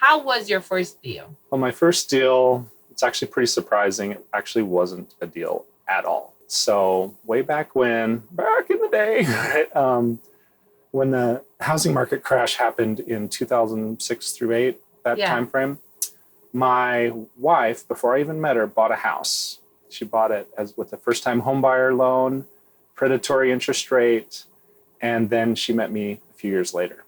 How was your first deal? Well, my first deal, it's actually pretty surprising. It actually wasn't a deal at all. So way back in the day, right, when the housing market crash happened in 2006 through 8, that time frame, my wife, before I even met her, bought a house. She bought it as with a first-time homebuyer loan, predatory interest rate, and then she met me a few years later.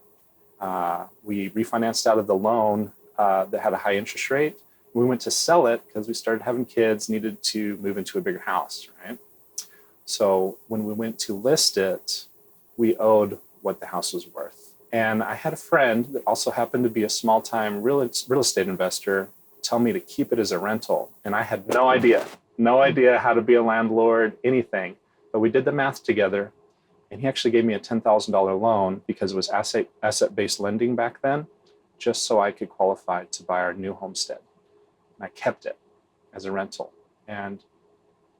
We refinanced out of the loan that had a high interest rate. We went to sell it because we started having kids, needed to move into a bigger house, right? So when we went to list it, we owed what the house was worth. And I had a friend that also happened to be a small-time real estate investor tell me to keep it as a rental. And I had no idea how to be a landlord, anything. But we did the math together. And he actually gave me a $10,000 loan because it was asset-based lending back then, just so I could qualify to buy our new homestead. And I kept it as a rental. And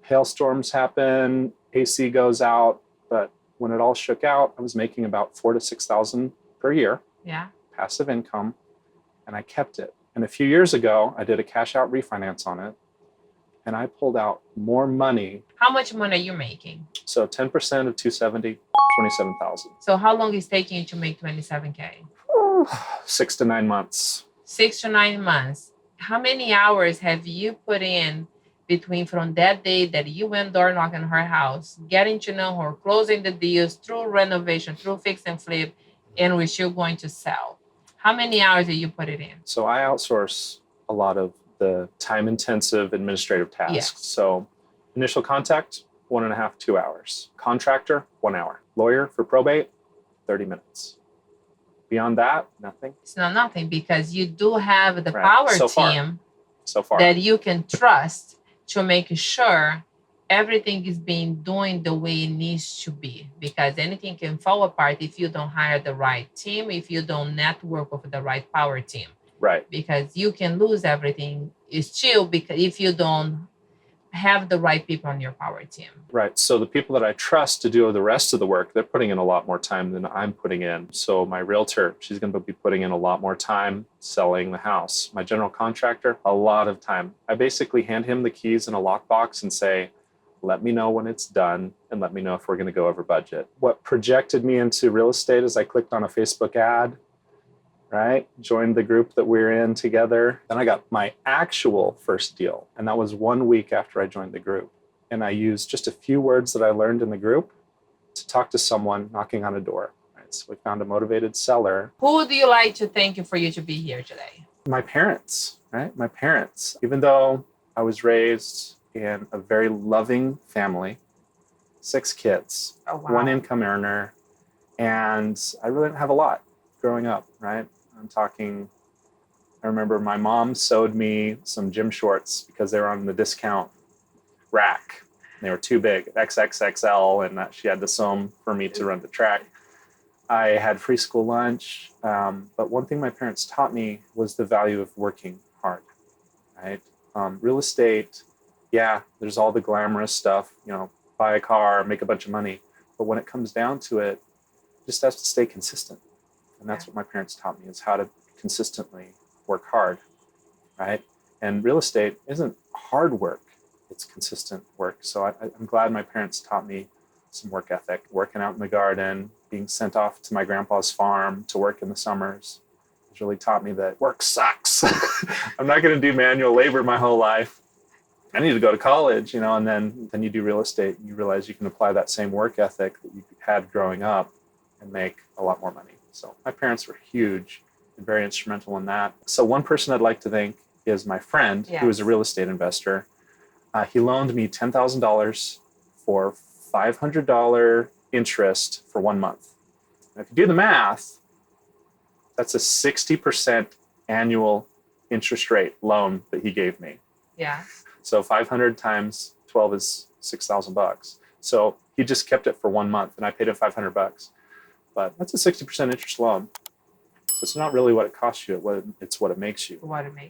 hailstorms happen, AC goes out, but when it all shook out, I was making about $4,000 to $6,000 per year, passive income, and I kept it. And a few years ago, I did a cash out refinance on it, and I pulled out more money. How much money are you making? So 10% of 270, 27,000. So how long is it taking you to make 27K? 6 to 9 months. 6 to 9 months. How many hours have you put in between from that day that you went door knocking her house, getting to know her, closing the deals through renovation, through fix and flip, and we're still going to sell? How many hours did you put it in? So I outsource a lot of the time-intensive administrative tasks. Yes. So initial contact, 1.5, 2 hours. Contractor, 1 hour. Lawyer for probate, 30 minutes. Beyond that, nothing. It's not nothing because you do have the power team that you can trust to make sure everything is being doing the way it needs to be, because anything can fall apart if you don't hire the right team, if you don't network with the right power team. Right. Because you can lose everything still because if you don't have the right people on your power team. Right. So the people that I trust to do the rest of the work, they're putting in a lot more time than I'm putting in. So my realtor, she's going to be putting in a lot more time selling the house. My general contractor, a lot of time. I basically hand him the keys in a lockbox and say, let me know when it's done and let me know if we're going to go over budget. What projected me into real estate is I clicked on a Facebook ad, right? Joined the group that we're in together. Then I got my actual first deal. And that was 1 week after I joined the group. And I used just a few words that I learned in the group to talk to someone knocking on a door. Right? So we found a motivated seller. Who do you like to thank you for you to be here today? My parents, right? My parents. Even though I was raised in a very loving family, 6 kids, 1 income earner, and I really didn't have a lot growing up, right? I remember my mom sewed me some gym shorts because they were on the discount rack. They were too big, XXXL, and she had to sew them for me to run the track. I had free school lunch, but one thing my parents taught me was the value of working hard, right? Real estate, yeah, there's all the glamorous stuff, buy a car, make a bunch of money. But when it comes down to it, you just have to stay consistent. And that's what my parents taught me, is how to consistently work hard, right? And real estate isn't hard work, it's consistent work. So I'm glad my parents taught me some work ethic, working out in the garden, being sent off to my grandpa's farm to work in the summers. It's really taught me that work sucks. I'm not going to do manual labor my whole life. I need to go to college, and then you do real estate and you realize you can apply that same work ethic that you had growing up and make a lot more money. So my parents were huge and very instrumental in that. So one person I'd like to thank is my friend, who is a real estate investor. He loaned me $10,000 for $500 interest for 1 month. Now, if you do the math, that's a 60% annual interest rate loan that he gave me. Yeah. So 500 times 12 is $6,000. So he just kept it for 1 month, and I paid him $500. But that's a 60% interest loan. So it's not really what it costs you, it's what it makes you. What it makes